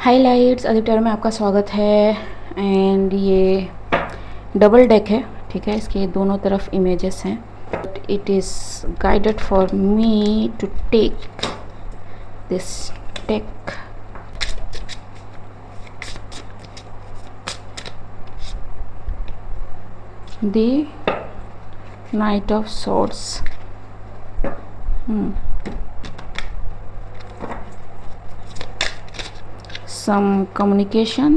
Highlights Aditya में आपका स्वागत है। एंड ये डबल डेक है, ठीक है। इसके दोनों तरफ इमेजेस हैं। It is guided for me to take this deck. The knight of swords. Some communication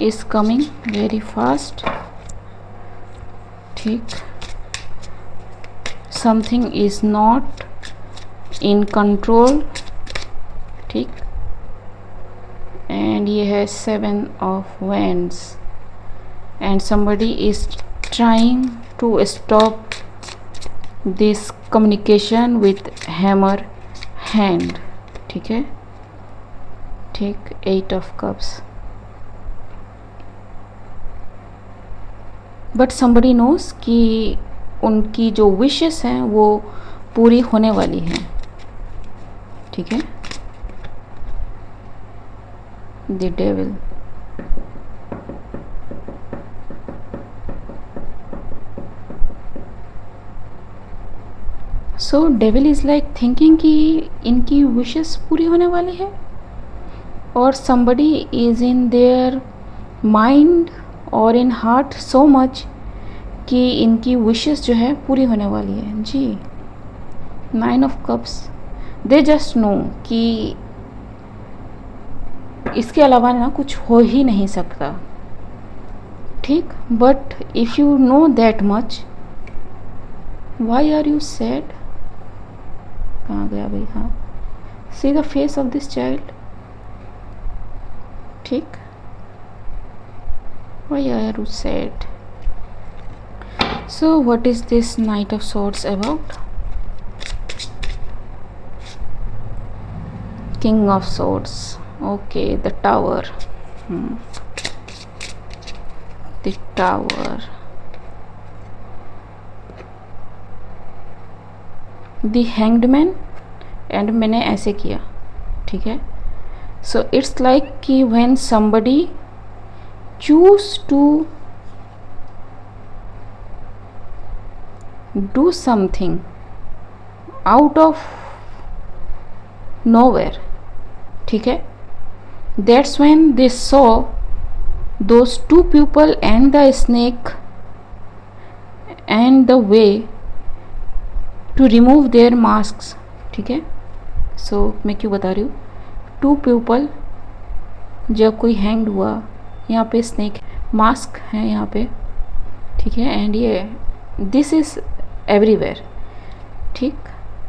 is coming very fast, ठीक। something is not in control, ठीक। and ये है 7 of wands and somebody is trying to stop this communication with hammer hand, ठीक है। ठीक 8 of cups, but somebody knows कि उनकी जो विशेस हैं वो पूरी होने वाली हैं, ठीक है। The devil. So devil is like thinking कि इनकी विशेस पूरी होने वाली है, और somebody is in their mind और in heart so much कि इनकी विशेस जो है पूरी होने वाली है जी। 9 of cups, they just know कि इसके अलावा ना कुछ हो ही नहीं सकता, ठीक। But if you know that much, why are you sad? कहाँ गया भाई? हाँ, see the face of this child, ठीक। Why are you sad? So what is this Knight of Swords about? King of Swords. Okay, the Tower. The Tower. The Hanged Man. and मैंने ऐसे किया, ठीक है। So it's like कि when somebody choose to do something out of nowhere, ठीक है। That's when they saw those two people and the snake and the way to remove their masks, ठीक है। So मैं क्यों बता रही हूँ, 2 people जब कोई हैंग्ड हुआ, यहाँ पे स्नेक मास्क है यहाँ पे, ठीक है। एंड ये दिस इज़ एवरीवेयर, ठीक।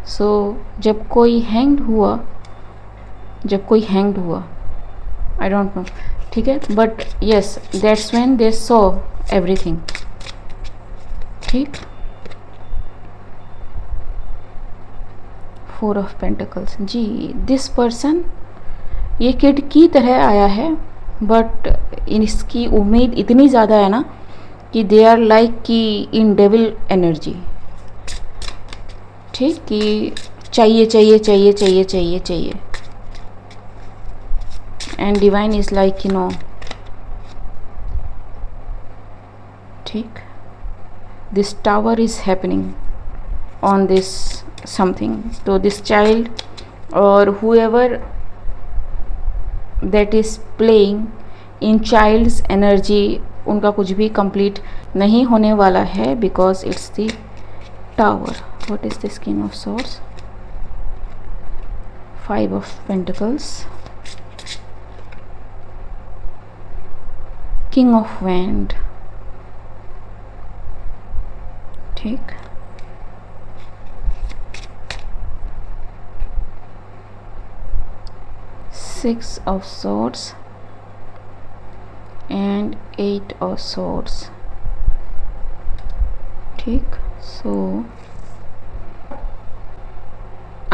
सो जब कोई हैंग्ड हुआ आई डोंट नो, ठीक है। But yes, that's when they saw everything, ठीक। 4 of Pentacles जी। दिस पर्सन ये किड की तरह आया है, बट इसकी उम्मीद इतनी ज़्यादा है ना कि दे आर लाइक कि इन डेविल एनर्जी, ठीक। कि चाहिए चाहिए चाहिए चाहिए चाहिए चाहिए, and divine is like no, ठीक। This tower is happening on this something. तो दिस चाइल्ड और whoever that is playing in child's energy, उनका कुछ भी कंप्लीट नहीं होने वाला है, because it's the tower. What is this king of swords? 5 of Pentacles, king of wand, ठीक। Six of Swords and 8 of Swords, ठीक। So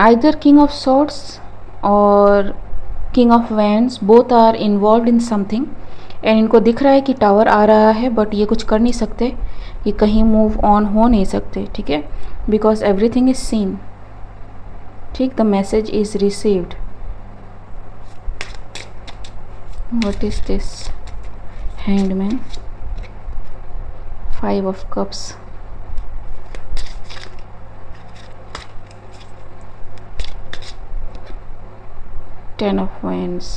either King of Swords or King of Wands both are involved in something, and इनको दिख रहा है कि tower आ रहा है, but ये कुछ कर नहीं सकते, ये कहीं मूव ऑन हो नहीं सकते, ठीक है। बिकॉज एवरीथिंग इज सीन, ठीक। The message is received, What is this? Hanged Man. 5 of Cups. Ten of Wands.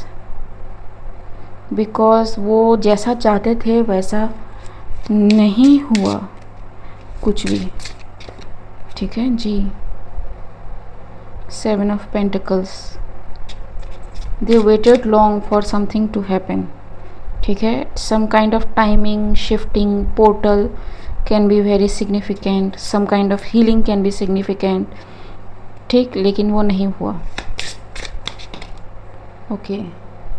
Because वो जैसा चाहते थे वैसा नहीं हुआ कुछ भी, ठीक है जी। 7 of Pentacles. They waited long for something to happen, ठीक है। some kind of timing, shifting, portal can be very significant, some kind of healing can be significant, ठीक, लेकिन वो नहीं हुआ। Okay,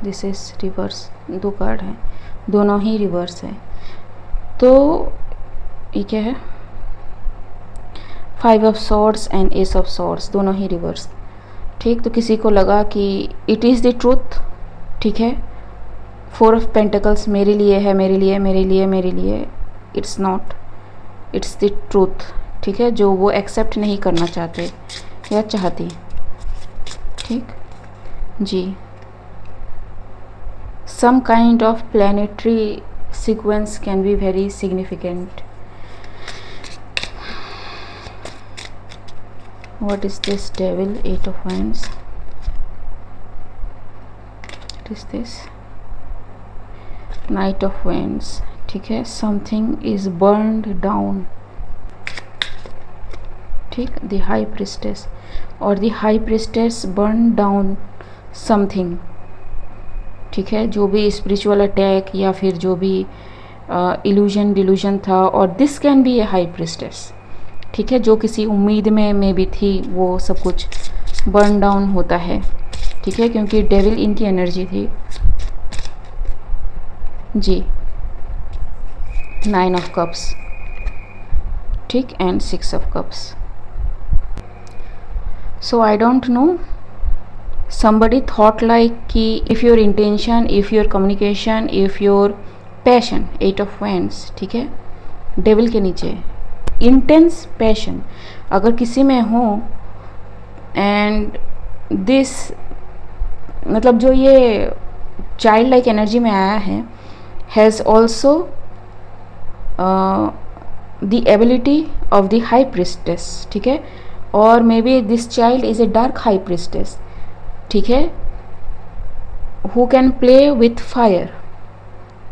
this is reverse. 2 card हैं, दोनों ही reverse है। तो ये क्या है? 5 of Swords and Ace of Swords, दोनों ही रिवर्स, ठीक। तो किसी को लगा कि इट इज़ द ट्रूथ, ठीक है। 4 of Pentacles मेरे लिए है, मेरे लिए, मेरे लिए, मेरे लिए। It's not, it's the truth, ठीक है, जो वो एक्सेप्ट नहीं करना चाहते या चाहती, ठीक जी। some kind of planetary sequence can be very significant. What is this? Devil, 8 of Wands. What is this? Knight of Wands, ठीक है। something is burned down, ठीक। the High Priestess और the High Priestess burned down something, ठीक है। जो भी spiritual attack या फिर जो भी इल्यूजन डिल्यूजन था, और this can be A high priestess, ठीक है, जो किसी उम्मीद में भी थी, वो सब कुछ बर्न डाउन होता है, ठीक है, क्योंकि डेविल इनकी एनर्जी थी जी। 9 of Cups, ठीक, and 6 of Cups. So I don't know, somebody thought like कि if your intention, if your communication, if your passion, 8 of Wands, ठीक है, डेविल के नीचे इंटेंस पैशन अगर किसी में हो, एंड दिस मतलब जो ये चाइल्ड लाइक एनर्जी में आया है, has also the ability of the high priestess, ठीक है। और may be this child is a dark high priestess, ठीक है, who can play with fire,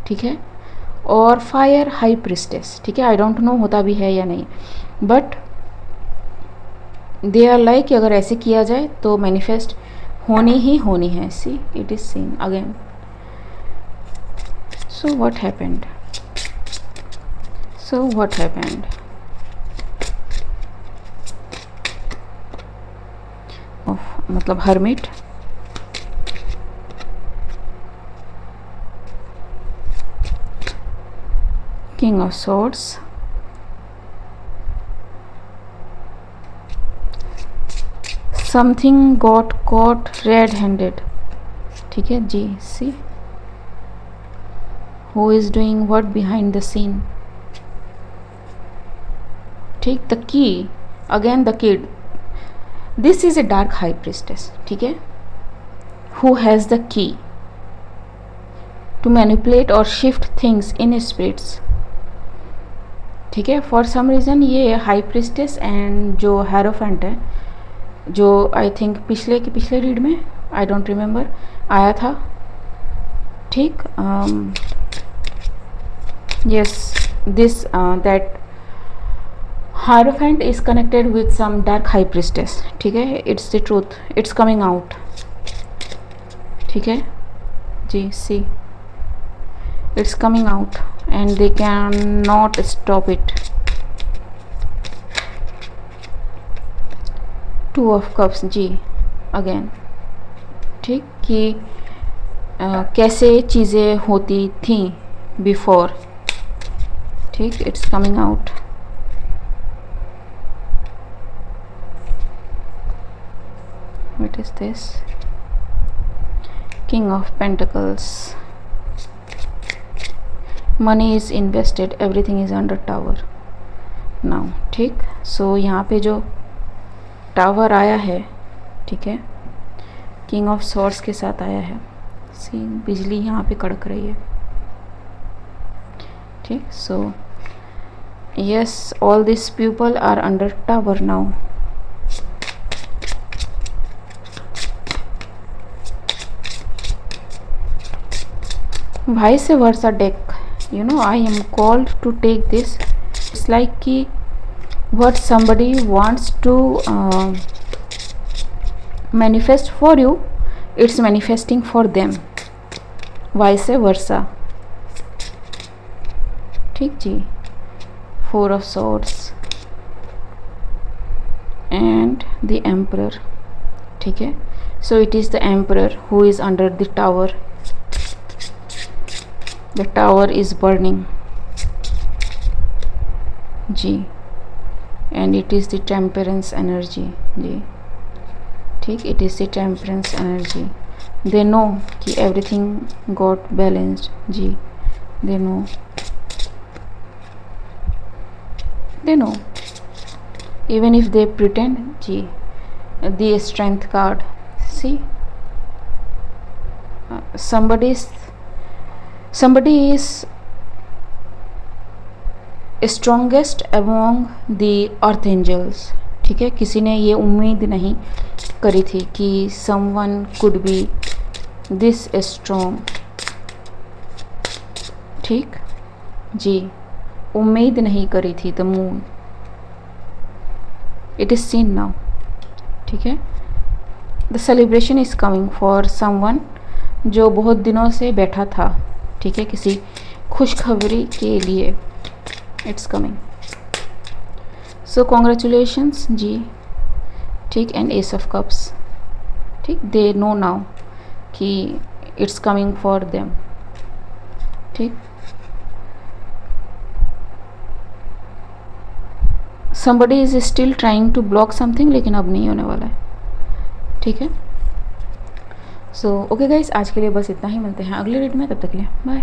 ठीक है, और फायर हाई प्रिस्टेस, ठीक है। आई डोंट नो होता भी है या नहीं, बट दे आर लाइक कि अगर ऐसे किया जाए तो मैनिफेस्ट होनी ही होनी है। See it is seen again. So what happened? So what happened? मतलब hermit, king of swords, something got caught red handed, ठीक है जी। See who is doing what behind the scene, ठीक। The key again, the kid, this is a dark high priestess, ठीक है, who has the key to manipulate और shift things in spirits, ठीक है। For some reason ये high priestess and जो hierophant है, जो आई थिंक पिछले रीड में, आई डोंट रिमेम्बर, आया था, ठीक। Yes, this that hierophant is connected with some dark high priestess, ठीक है। It's the truth, it's coming out, ठीक है जी। See it's coming out and they cannot stop it. 2 of Cups जी again, ठीक, कि कैसे चीज़ें होती थी बिफोर, ठीक। It's coming out. What is this? King of pentacles, money is invested, everything is under tower now, ठीक। सो यहाँ पे जो टावर आया है, ठीक है, किंग ऑफ सॉर्ड्स के साथ आया है, सी बिजली यहाँ पे कड़क रही है, ठीक। So yes, all this people are under tower now. vice versa deck, you know, I am called to take this. It's like कि what somebody wants to manifest for you, it's manifesting for them, vice versa, ठीक जी। 4 of swords and the emperor, ठीक है। so it is the emperor who is under the tower. The tower is burning ji, and it is the temperance energy जी, ठीक। it is the temperance energy. they know कि everything got balanced ji, they know even if they pretend ji. the strength card, see, somebody is strongest among the archangels, ठीक है। किसी ने ये उम्मीद नहीं करी थी कि someone could be this strong, ठीक जी, उम्मीद नहीं करी थी। The moon, it is scene now, ठीक है। The celebration is coming for someone जो बहुत दिनों से बैठा था, ठीक है, किसी खुशखबरी के लिए। इट्स कमिंग, सो कॉन्ग्रेचुलेशंस जी, ठीक। एंड एस ऑफ कप्स, ठीक। दे नो नाउ कि इट्स कमिंग फॉर देम, ठीक। somebody is still trying to block something, लेकिन अब नहीं होने वाला है, ठीक है। सो ओके गाइस, आज के लिए बस इतना ही। मिलते हैं अगले वीडियो में, तब तक के लिए बाय।